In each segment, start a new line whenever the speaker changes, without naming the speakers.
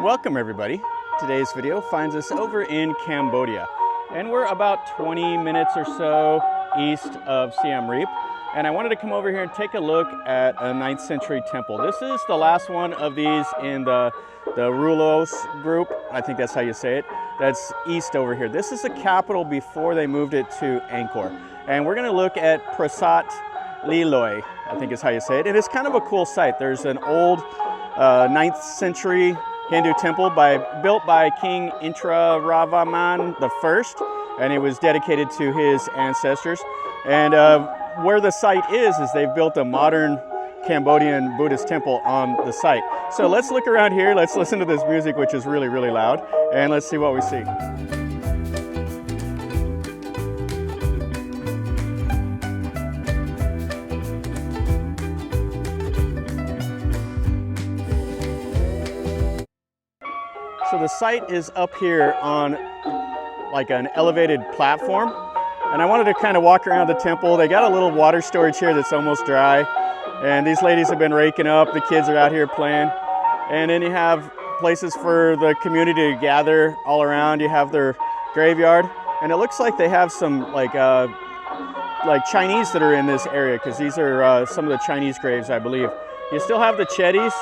Welcome everybody. Today's video finds us over in Cambodia, and we're about 20 minutes or so east of Siem Reap, and I wanted to come over here and take a look at a 9th century temple. This is the last one of these in the Roluos group. I think that's how you say it. That's east over here. This is the capital before they moved it to Angkor, and we're going to look at Prasat Lolei, I think is how you say it. And it's kind of a cool site. There's an old 9th century Hindu temple built by King Indravarman I, and it was dedicated to his ancestors. And where the site is they've built a modern Cambodian Buddhist temple on the site. So let's look around here, let's listen to this music, which is really, really loud, and let's see what we see. So the site is up here on like an elevated platform, and I wanted to kind of walk around the temple. They got a little water storage here that's almost dry, and these ladies have been raking up. The kids are out here playing, and then you have places for the community to gather all around. You have their graveyard, and it looks like they have some like Chinese that are in this area, because these are some of the Chinese graves, I believe. You still have the chetties,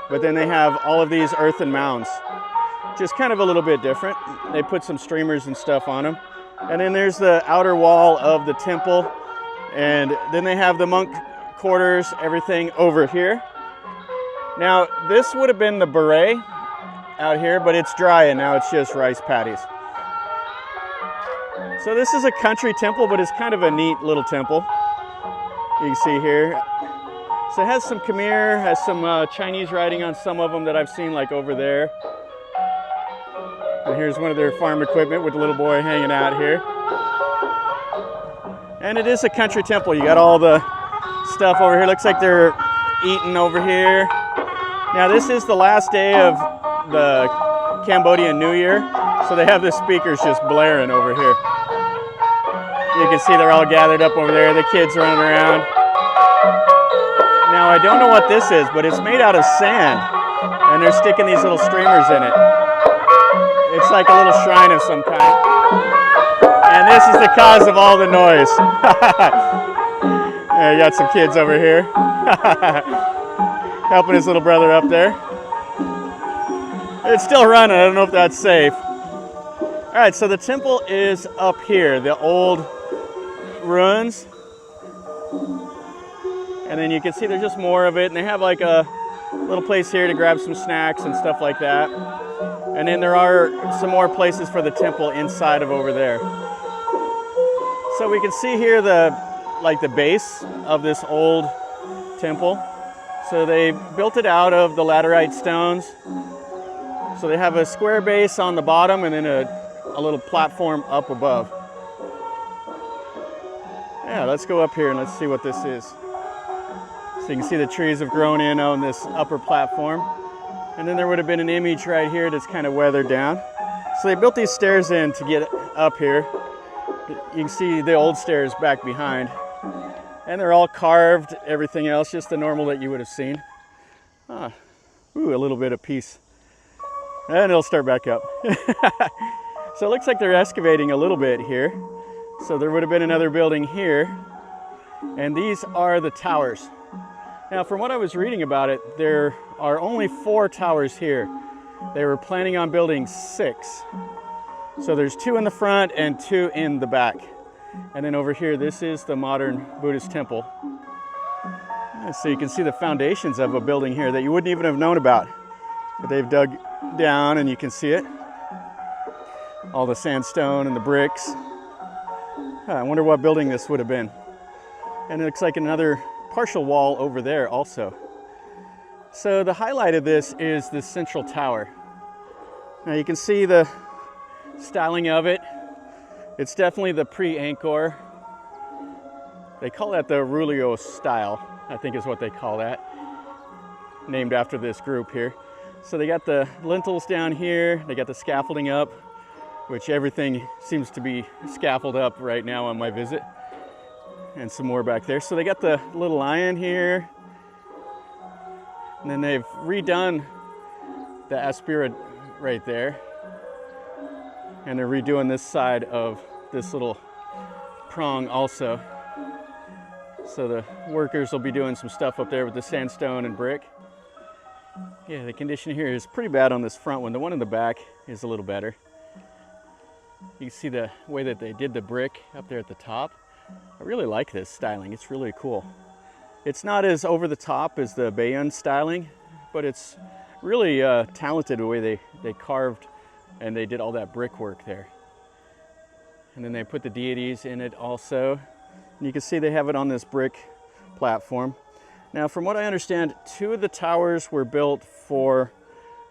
but then they have all of these earthen mounds. Just kind of a little bit different. They put some streamers and stuff on them. And then there's the outer wall of the temple. And then they have the monk quarters, everything over here. Now, this would have been the beret out here, but it's dry and now it's just rice paddies. So this is a country temple, but it's kind of a neat little temple. You can see here. So it has some Khmer, has some Chinese writing on some of them that I've seen, like over there. And here's one of their farm equipment with the little boy hanging out here. And it is a country temple. You got all the stuff over here. Looks like they're eating over here. Now this is the last day of the Cambodian New Year, so they have the speakers just blaring over here. You can see they're all gathered up over there. The kids running around. Now I don't know what this is, but it's made out of sand, and they're sticking these little streamers in it. It's like a little shrine of some kind. And this is the cause of all the noise. Yeah, you got some kids over here. Helping his little brother up there. It's still running, I don't know if that's safe. All right, so the temple is up here, the old ruins. And then you can see there's just more of it, and they have like a little place here to grab some snacks and stuff like that. And then there are some more places for the temple inside of over there. So we can see here the base of this old temple. So they built it out of the laterite stones. So they have a square base on the bottom and then a little platform up above. Yeah, let's go up here and let's see what this is. So you can see the trees have grown in on this upper platform. And then there would have been an image right here that's kind of weathered down. So they built these stairs in to get up here. You can see the old stairs back behind. And they're all carved, everything else, just the normal that you would have seen. Ooh, a little bit of peace. And it'll start back up. So it looks like they're excavating a little bit here. So there would have been another building here. And these are the towers. Now, from what I was reading about it, there are only 4 towers here. They were planning on building 6. So there's 2 in the front and 2 in the back. And then over here, this is the modern Buddhist temple. So you can see the foundations of a building here that you wouldn't even have known about. But they've dug down and you can see it. All the sandstone and the bricks. I wonder what building this would have been. And it looks like another partial wall over there also. So the highlight of this is the central tower. Now you can see the styling of it. It's definitely the pre-Angkor. They call that the Roluos style, I think is what they call that. Named after this group here. So they got the lintels down here, they got the scaffolding up, which everything seems to be scaffolded up right now on my visit. And some more back there. So they got the little lion here. And then they've redone the Aspira right there. And they're redoing this side of this little prong also. So the workers will be doing some stuff up there with the sandstone and brick. Yeah, the condition here is pretty bad on this front one. The one in the back is a little better. You can see the way that they did the brick up there at the top. I really like this styling. It's really cool. It's not as over the top as the Bayon styling, but it's really talented the way they carved and they did all that brickwork there. And then they put the deities in it also. And you can see they have it on this brick platform. Now, from what I understand, 2 of the towers were built for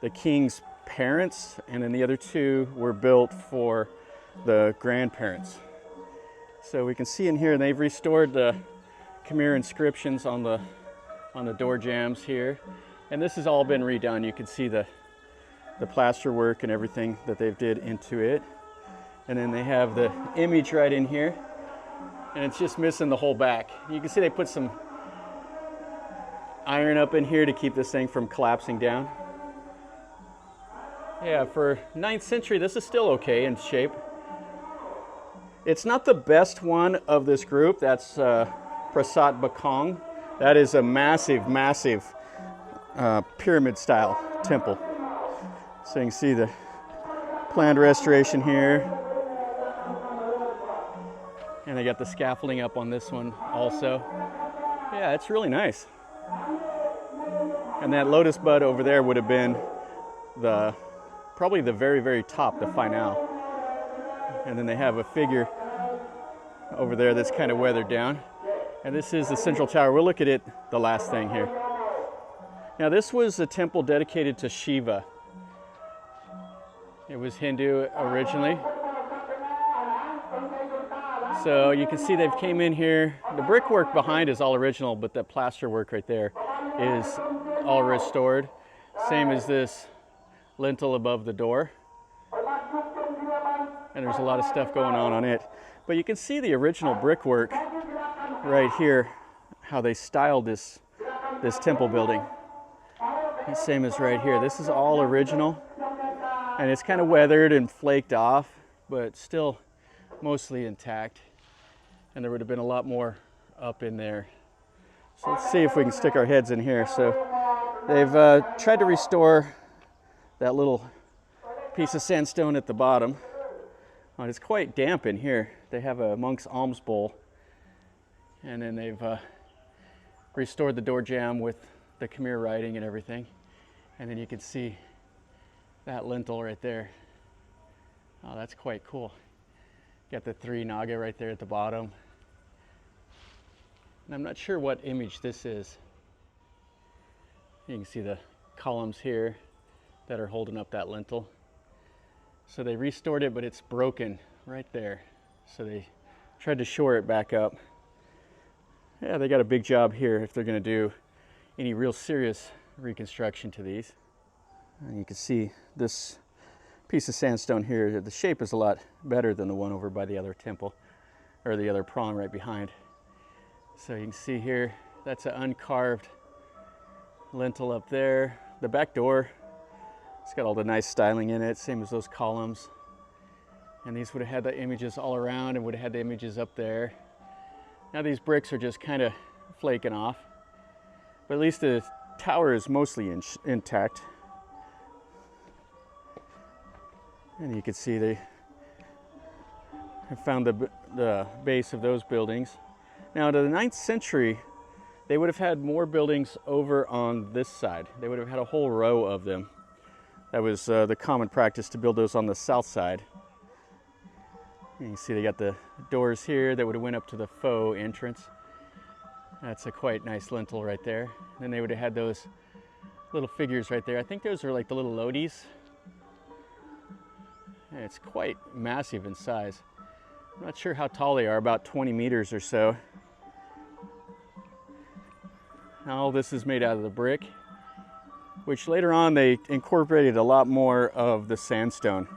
the king's parents, and then the other 2 were built for the grandparents. So we can see in here they've restored the Khmer inscriptions on the door jambs here. And this has all been redone. You can see the plaster work and everything that they've did into it. And then they have the image right in here. And it's just missing the whole back. You can see they put some iron up in here to keep this thing from collapsing down. Yeah, for 9th century, this is still okay in shape. It's not the best one of this group. That's Prasat Bakong. That is a massive, massive pyramid style temple. So you can see the planned restoration here. And they got the scaffolding up on this one also. Yeah, it's really nice. And that lotus bud over there would have been probably the very, very top, the finale. And then they have a figure over there that's kind of weathered down. And this is the central tower. We'll look at it, the last thing here. Now this was a temple dedicated to Shiva. It was Hindu originally. So you can see they've came in here. The brickwork behind is all original, but the plaster work right there is all restored. Same as this lintel above the door. And there's a lot of stuff going on it. But you can see the original brickwork right here, how they styled this temple building. And same as right here. This is all original. And it's kind of weathered and flaked off, but still mostly intact. And there would have been a lot more up in there. So let's see if we can stick our heads in here. So they've tried to restore that little piece of sandstone at the bottom. It's quite damp in here. They have a monk's alms bowl. And then they've restored the door jamb with the Khmer writing and everything. And then you can see that lintel right there. Oh, that's quite cool. Got the 3 naga right there at the bottom. And I'm not sure what image this is. You can see the columns here that are holding up that lintel. So they restored it, but it's broken right there. So they tried to shore it back up. Yeah, they got a big job here if they're going to do any real serious reconstruction to these. And you can see this piece of sandstone here, the shape is a lot better than the one over by the other temple, or the other prong right behind. So you can see here, that's an uncarved lintel up there. The back door, it's got all the nice styling in it, same as those columns. And these would have had the images all around and would have had the images up there. Now these bricks are just kind of flaking off, but at least the tower is mostly intact. And you can see they have found the base of those buildings. Now to the 9th century, they would have had more buildings over on this side. They would have had a whole row of them. That was the common practice to build those on the south side. And you see they got the doors here that would have went up to the faux entrance. That's a quite nice lintel right there. Then they would have had those little figures right there. I think those are like the little lodis. And it's quite massive in size. I'm not sure how tall they are, about 20 meters or so. Now all this is made out of the brick, which later on they incorporated a lot more of the sandstone.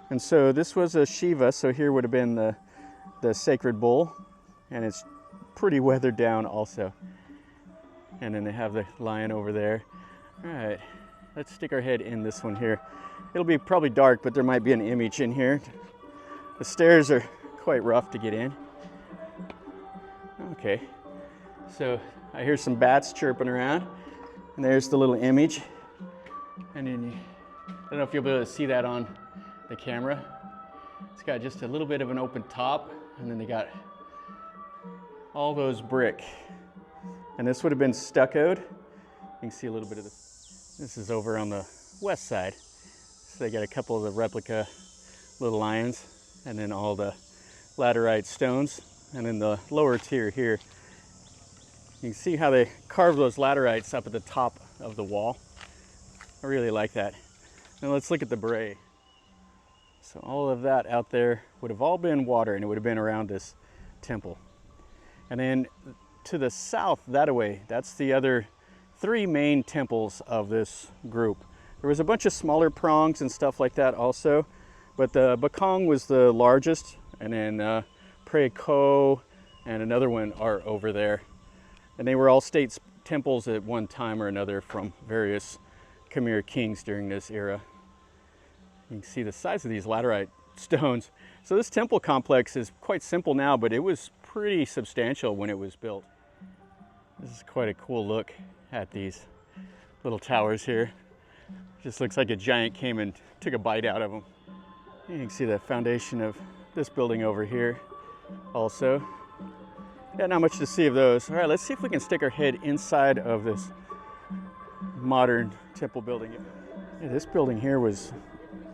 And so this was a Shiva, so here would have been the sacred bull, and it's pretty weathered down also. And then they have the lion over there. All right, let's stick our head in this one here. It'll be probably dark, but there might be an image in here. The stairs are quite rough to get in. Okay, so I hear some bats chirping around, and there's the little image. And then I don't know if you'll be able to see that on the camera. It's got just a little bit of an open top, and then they got all those brick. And this would have been stuccoed. You can see a little bit of this. This is over on the west side. So they got a couple of the replica little lions, and then all the laterite stones. And then the lower tier here, you can see how they carve those laterites up at the top of the wall. I really like that. Now let's look at the bray. So all of that out there would have all been water, and it would have been around this temple. And then to the south, that way, that's the other 3 main temples of this group. There was a bunch of smaller prongs and stuff like that also, but the Bakong was the largest, and then Preah Ko and another one are over there. And they were all state temples at one time or another from various Khmer kings during this era. You can see the size of these laterite stones. So this temple complex is quite simple now, but it was pretty substantial when it was built. This is quite a cool look at these little towers here. Just looks like a giant came and took a bite out of them. You can see the foundation of this building over here also. Yeah, not much to see of those. All right, let's see if we can stick our head inside of this modern temple building. Yeah, this building here was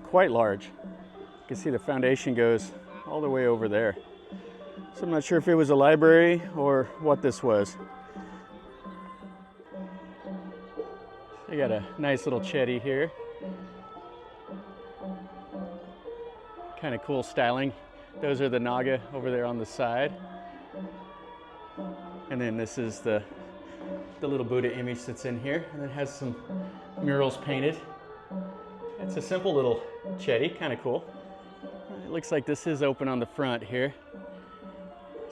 quite large. You can see the foundation goes all the way over there. So I'm not sure if it was a library or what this was. They got a nice little chetty here. Kind of cool styling. Those are the Naga over there on the side. And then this is the little Buddha image that's in here. And it has some murals painted. It's a simple little chetty, kind of cool. It looks like this is open on the front here.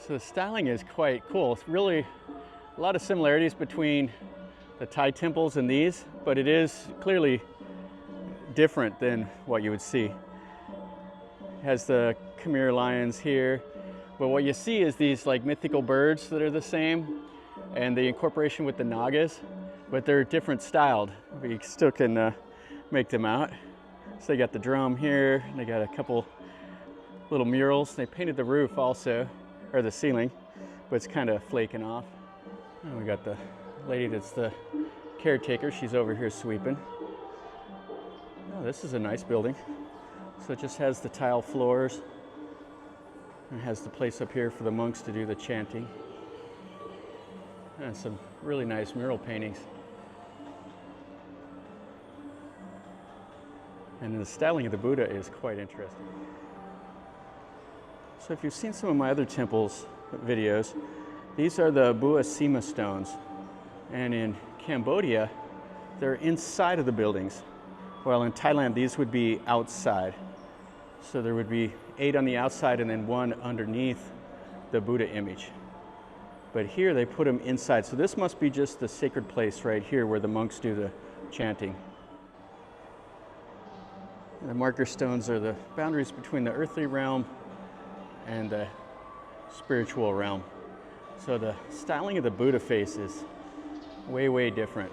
So the styling is quite cool. It's really a lot of similarities between the Thai temples and these, but it is clearly different than what you would see. It has the Khmer lions here, but what you see is these like mythical birds that are the same, and the incorporation with the Nagas, but they're different styled. We still can make them out. So they got the drum here, and they got a couple little murals. They painted the roof also, or the ceiling, but it's kind of flaking off. And we got the lady that's the caretaker. She's over here sweeping. Oh, this is a nice building. So it just has the tile floors. And it has the place up here for the monks to do the chanting. And some really nice mural paintings. And the styling of the Buddha is quite interesting. So if you've seen some of my other temples videos, these are the Bua Sima stones. And in Cambodia, they're inside of the buildings. While in Thailand, these would be outside. So there would be 8 on the outside and then 1 underneath the Buddha image. But here they put them inside. So this must be just the sacred place right here where the monks do the chanting. And the marker stones are the boundaries between the earthly realm and the spiritual realm. So the styling of the Buddha face is way, way different.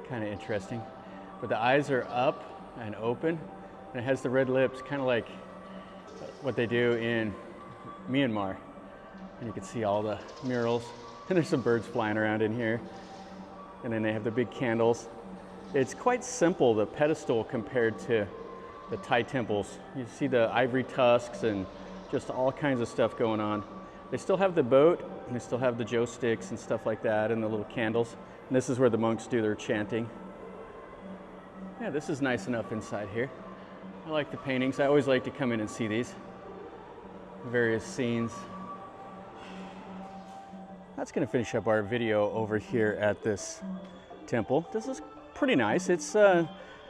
Kind of interesting. But the eyes are up and open, and it has the red lips, kind of like what they do in Myanmar. And you can see all the murals. And there's some birds flying around in here. And then they have the big candles. It's quite simple, the pedestal, compared to the Thai temples. You see the ivory tusks and just all kinds of stuff going on. They still have the boat, and they still have the joe sticks and stuff like that, and the little candles. And this is where the monks do their chanting. Yeah, this is nice enough inside here. I like the paintings. I always like to come in and see these various scenes. That's going to finish up our video over here at this temple. This is pretty nice. It's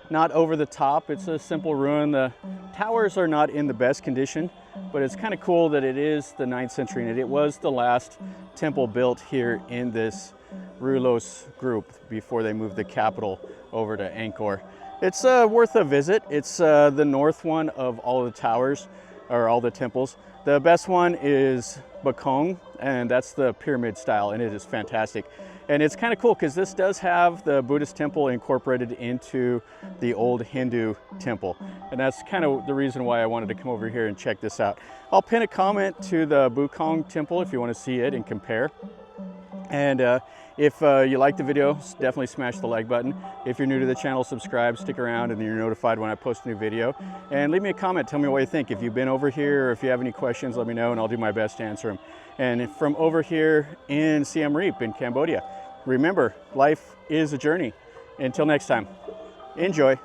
not over the top. It's a simple ruin. The towers are not in the best condition, but it's kind of cool that it is the 9th century and it was the last temple built here in this Roluos group before they moved the capital over to Angkor. It's worth a visit. It's the north one of all the towers, or all the temples. The best one is Bakong, and that's the pyramid style, and it is fantastic. And it's kind of cool because this does have the Buddhist temple incorporated into the old Hindu temple. And that's kind of the reason why I wanted to come over here and check this out. I'll pin a comment to the Bakong temple if you want to see it and compare. And if you like the video, definitely smash the like button. If you're new to the channel, subscribe, stick around, and you're notified when I post a new video. And leave me a comment, tell me what you think. If you've been over here, or if you have any questions, let me know, and I'll do my best to answer them. And from over here in Siem Reap in Cambodia, remember, life is a journey. Until next time, enjoy.